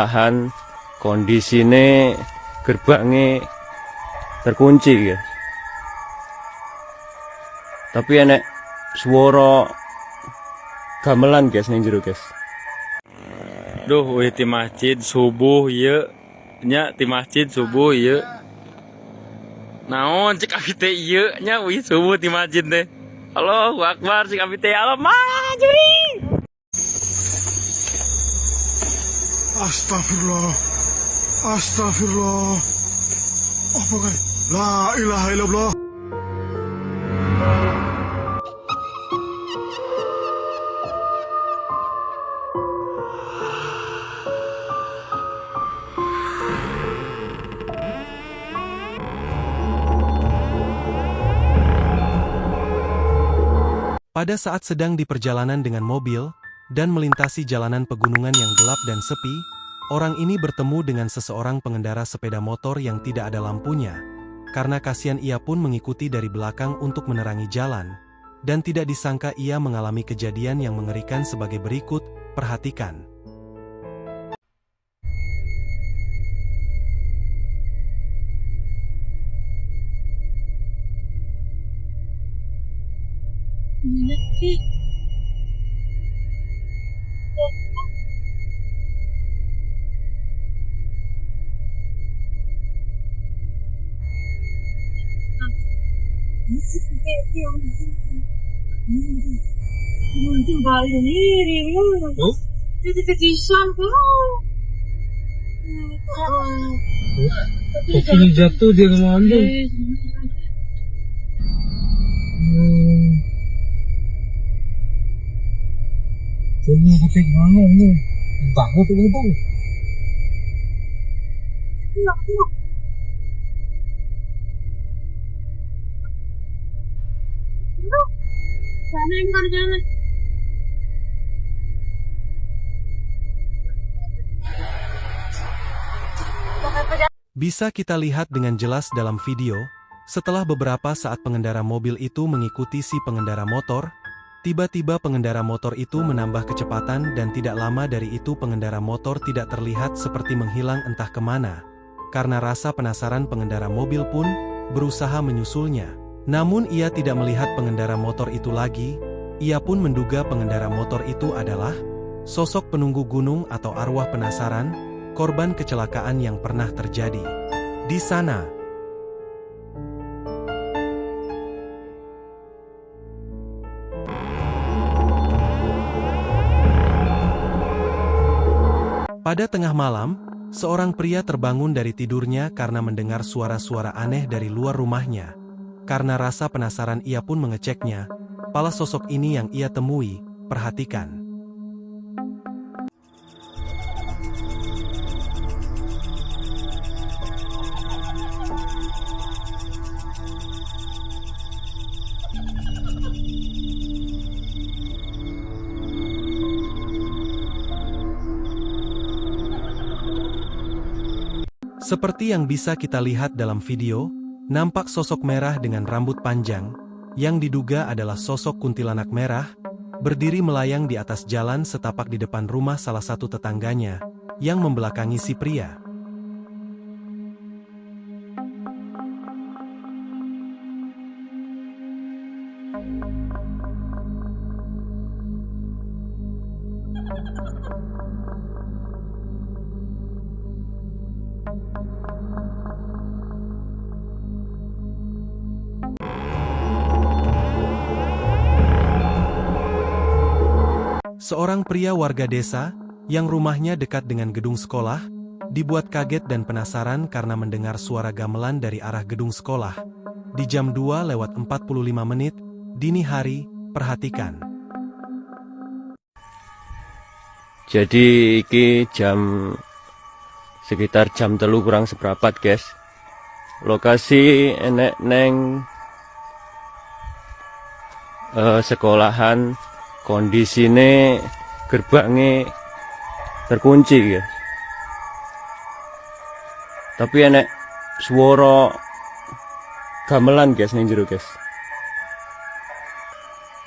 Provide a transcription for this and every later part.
Tahan kondisine gerbangnya terkunci guys. Tapi enek suara gamelan guys ning jero guys. Duh, wih di masjid subuh ya, nya di masjid subuh ya. Naon cek abi teh ieu nya wih subuh di masjid teh. Allahu Akbar cek abi teh Allah majuri. Astagfirullah. Astagfirullah. Apa kan? La ilaha illallah. Pada saat sedang di perjalanan dengan mobil, dan melintasi jalanan pegunungan yang gelap dan sepi, orang ini bertemu dengan seseorang pengendara sepeda motor yang tidak ada lampunya. Karena kasihan ia pun mengikuti dari belakang untuk menerangi jalan, dan tidak disangka ia mengalami kejadian yang mengerikan sebagai berikut, perhatikan. Ini jatuh dia kemana? Ini ketik mana ini? Bangun tuh bang. Bisa kita lihat dengan jelas dalam video, setelah beberapa saat pengendara mobil itu mengikuti si pengendara motor, tiba-tiba pengendara motor itu menambah kecepatan dan tidak lama dari itu pengendara motor tidak terlihat seperti menghilang entah kemana. Karena rasa penasaran pengendara mobil pun berusaha menyusulnya. Namun ia tidak melihat pengendara motor itu lagi, ia pun menduga pengendara motor itu adalah sosok penunggu gunung atau arwah penasaran, korban kecelakaan yang pernah terjadi di sana. Pada tengah malam, seorang pria terbangun dari tidurnya karena mendengar suara-suara aneh dari luar rumahnya. Karena rasa penasaran ia pun mengeceknya, pala sosok ini yang ia temui, perhatikan. Seperti yang bisa kita lihat dalam video, nampak sosok merah dengan rambut panjang, yang diduga adalah sosok kuntilanak merah, berdiri melayang di atas jalan setapak di depan rumah salah satu tetangganya, yang membelakangi si pria. Seorang pria warga desa, yang rumahnya dekat dengan gedung sekolah, dibuat kaget dan penasaran karena mendengar suara gamelan dari arah gedung sekolah. Di jam 2:45, dini hari, perhatikan. Jadi iki sekitar jam 3 kurang seperempat guys. Lokasi enek neng sekolahan, kondisine gerbangnya terkunci guys. Tapi enek suara gamelan guys ning jero guys.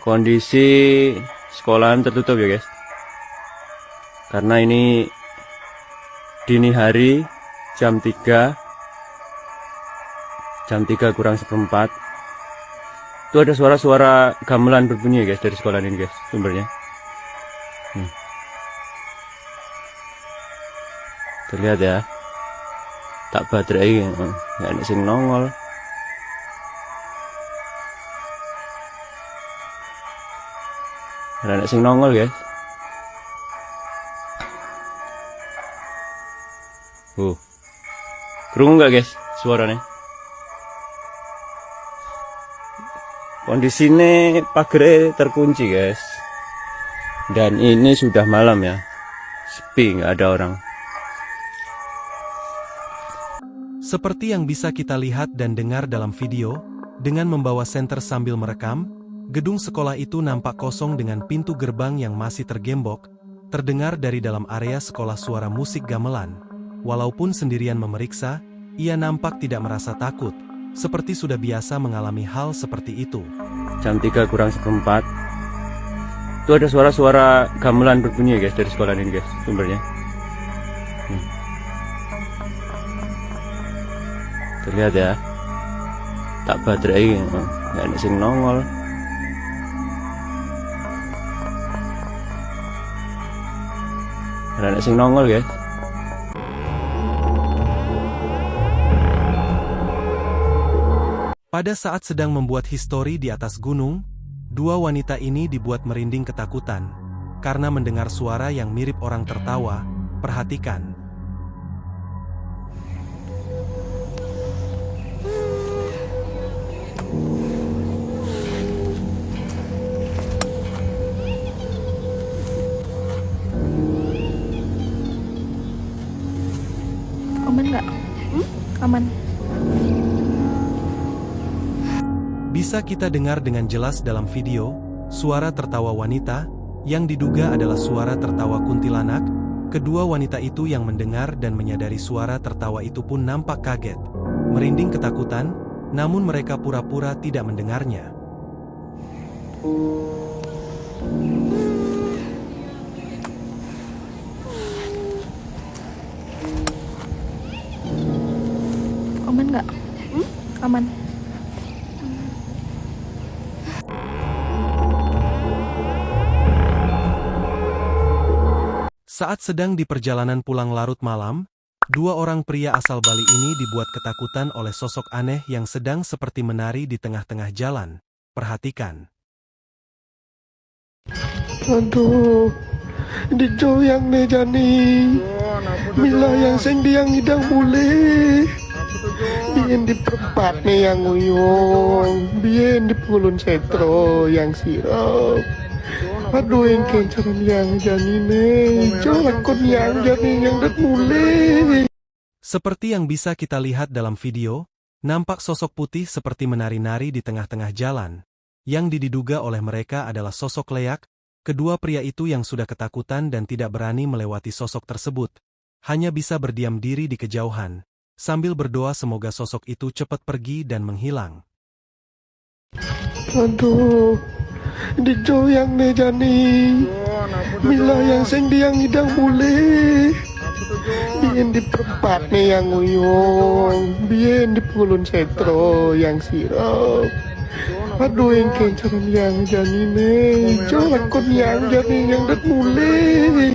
Kondisi sekolahan tertutup ya guys. Karena ini dini hari jam 3 kurang seperempat itu ada suara-suara gamelan berbunyi guys dari sekolah ini guys sumbernya. Terlihat ya, tak baterai nggak ada sing nongol. Ada sing nongol guys. Kerungu nggak guys suaranya? Kondisinya pagarnya terkunci guys. Dan ini sudah malam ya, sepi nggak ada orang. Seperti yang bisa kita lihat dan dengar dalam video, dengan membawa senter sambil merekam, gedung sekolah itu nampak kosong dengan pintu gerbang yang masih tergembok, terdengar dari dalam area sekolah suara musik gamelan. Walaupun sendirian memeriksa, ia nampak tidak merasa takut, seperti sudah biasa mengalami hal seperti itu. Jam 3 kurang seperempat itu ada suara-suara gamelan berbunyi guys dari sekolah ini guys sumbernya. Terlihat ya, tak baterai nggak ada sing nongol. Ada sing nongol guys. Pada saat sedang membuat histori di atas gunung, dua wanita ini dibuat merinding ketakutan, karena mendengar suara yang mirip orang tertawa. Perhatikan. Aman nggak? Aman. Bisa kita dengar dengan jelas dalam video, suara tertawa wanita, yang diduga adalah suara tertawa kuntilanak. Kedua wanita itu yang mendengar dan menyadari suara tertawa itu pun nampak kaget, merinding ketakutan, namun mereka pura-pura tidak mendengarnya. Aman nggak? Aman. Saat sedang di perjalanan pulang larut malam, dua orang pria asal Bali ini dibuat ketakutan oleh sosok aneh yang sedang seperti menari di tengah-tengah jalan. Perhatikan. Aduh, dijoyang nih Jani. Mila yang sing diang hidang boleh. Bien di perempat nih yang nguyung. Bien di pengulun setro yang sirap. Aduh yang kencaran yang Jani nih. Jolakon yang Jani yang dat mulai. Seperti yang bisa kita lihat dalam video, nampak sosok putih seperti menari-nari di tengah-tengah jalan. Yang diduga oleh mereka adalah sosok leak. Kedua pria itu yang sudah ketakutan dan tidak berani melewati sosok tersebut, hanya bisa berdiam diri di kejauhan, sambil berdoa semoga sosok itu cepat pergi dan menghilang. Aduh, dijoyang nih Jani. Mila yang sing diang hidang boleh. Bien di perempat nih yang nguyung. Bien di pengulun setro yang sirap. Aduh yang kencaran yang Jani nih. Jolakon yang Jani yang dat mulai.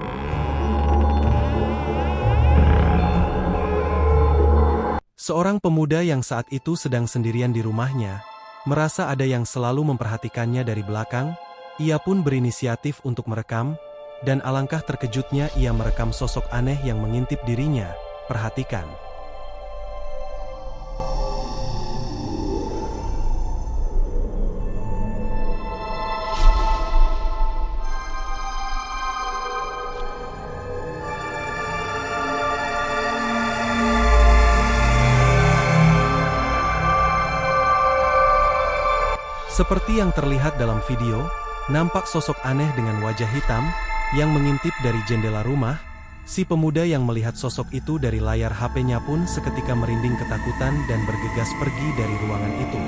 Seorang pemuda yang saat itu sedang sendirian di rumahnya, merasa ada yang selalu memperhatikannya dari belakang. Ia pun berinisiatif untuk merekam, dan alangkah terkejutnya ia merekam sosok aneh yang mengintip dirinya. Perhatikan. Seperti yang terlihat dalam video, nampak sosok aneh dengan wajah hitam, yang mengintip dari jendela rumah. Si pemuda yang melihat sosok itu dari layar HP-nya pun seketika merinding ketakutan dan bergegas pergi dari ruangan itu.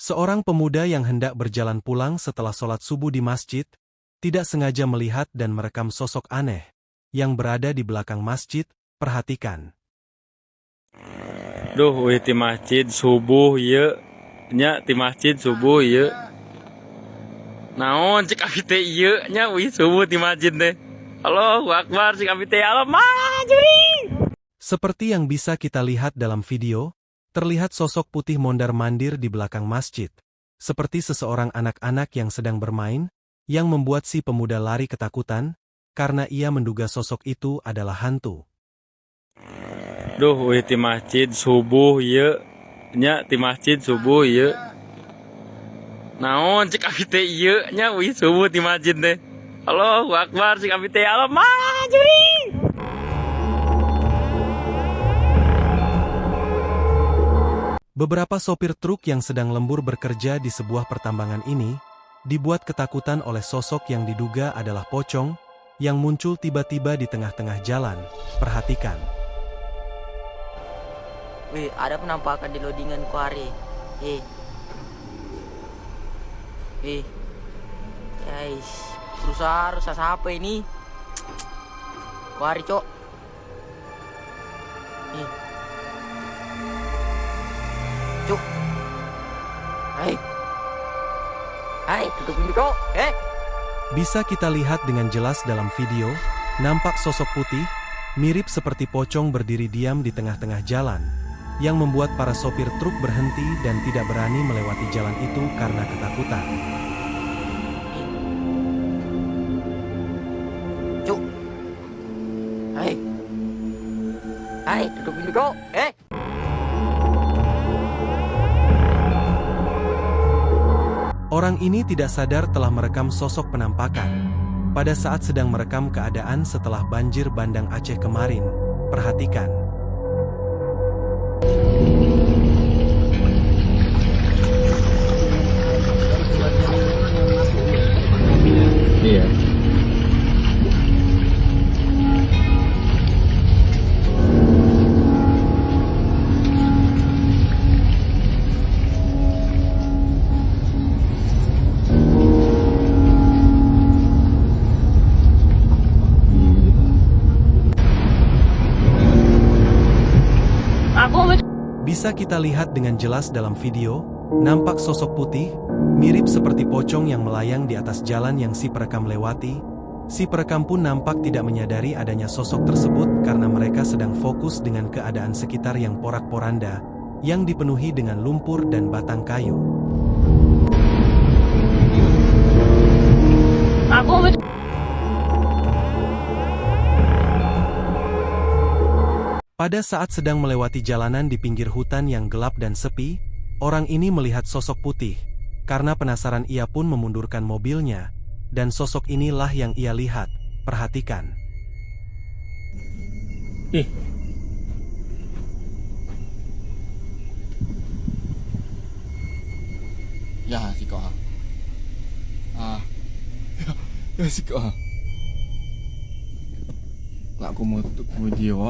Seorang pemuda yang hendak berjalan pulang setelah sholat subuh di masjid, tidak sengaja melihat dan merekam sosok aneh yang berada di belakang masjid. Perhatikan. Duh, ti masjid subuh ieu nya ti masjid subuh ieu. Naon cek abi teh ieu nya subuh ti masjid teh. Allahu Akbar cek abi teh juri. Seperti yang bisa kita lihat dalam video, terlihat sosok putih mondar-mandir di belakang masjid, seperti seseorang anak-anak yang sedang bermain, yang membuat si pemuda lari ketakutan, karena ia menduga sosok itu adalah hantu. Duh, ti masjid subuh ieu nya ti masjid subuh ieu. Naon cek abi teh ieu nya subuh ti masjid teh. Allahu Akbar cek abi teh juri. Beberapa sopir truk yang sedang lembur bekerja di sebuah pertambangan ini, dibuat ketakutan oleh sosok yang diduga adalah pocong, yang muncul tiba-tiba di tengah-tengah jalan. Perhatikan. Wih, ada penampakan di loadingan kuari. Guys, rusak siapa ini? Kuari, cok. Cuk. Hai, tutup pintu kok. Bisa kita lihat dengan jelas dalam video, nampak sosok putih, mirip seperti pocong berdiri diam di tengah-tengah jalan, yang membuat para sopir truk berhenti dan tidak berani melewati jalan itu karena ketakutan. Cuk. Hai, tutup pintu kok. Orang ini tidak sadar telah merekam sosok penampakan. Pada saat sedang merekam keadaan setelah banjir bandang Aceh kemarin. Perhatikan. Iya. Bisa kita lihat dengan jelas dalam video, nampak sosok putih, mirip seperti pocong yang melayang di atas jalan yang si perekam lewati. Si perekam pun nampak tidak menyadari adanya sosok tersebut karena mereka sedang fokus dengan keadaan sekitar yang porak-poranda, yang dipenuhi dengan lumpur dan batang kayu. Pada saat sedang melewati jalanan di pinggir hutan yang gelap dan sepi, orang ini melihat sosok putih. Karena penasaran ia pun memundurkan mobilnya, dan sosok inilah yang ia lihat. Perhatikan. Ya, si kau. Ya si kau. Nak aku mau tutup video.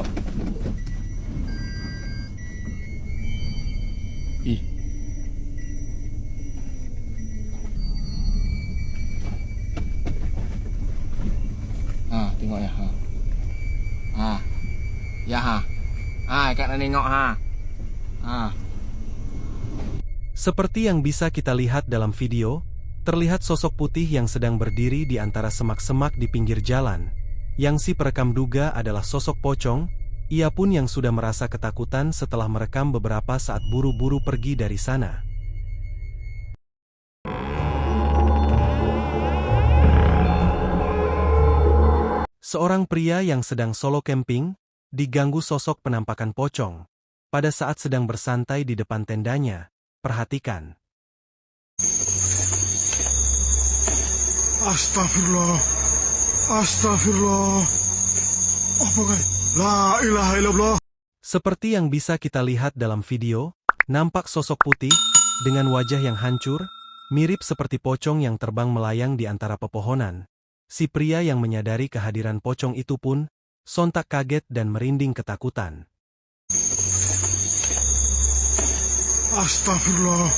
Tengok ya. Kat nak tengok Seperti yang bisa kita lihat dalam video, terlihat sosok putih yang sedang berdiri di antara semak-semak di pinggir jalan. Yang si perekam duga adalah sosok pocong, ia pun yang sudah merasa ketakutan setelah merekam beberapa saat buru-buru pergi dari sana. Seorang pria yang sedang solo camping, diganggu sosok penampakan pocong. Pada saat sedang bersantai di depan tendanya, perhatikan. Astagfirullah. Astagfirullah. Apa kan? La ilaha illallah. Seperti yang bisa kita lihat dalam video, nampak sosok putih, dengan wajah yang hancur, mirip seperti pocong yang terbang melayang di antara pepohonan. Si pria yang menyadari kehadiran pocong itu pun, sontak kaget dan merinding ketakutan. Astagfirullah.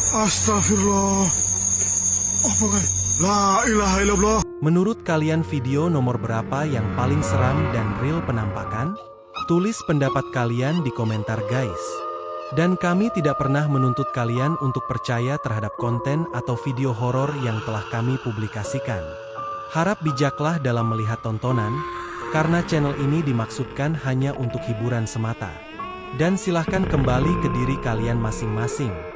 Astagfirullah. Apa kan? La ilaha illallah. Menurut kalian video nomor berapa yang paling seram dan real penampakan? Tulis pendapat kalian di komentar guys. Dan kami tidak pernah menuntut kalian untuk percaya terhadap konten atau video horor yang telah kami publikasikan. Harap bijaklah dalam melihat tontonan, karena channel ini dimaksudkan hanya untuk hiburan semata. Dan silahkan kembali ke diri kalian masing-masing.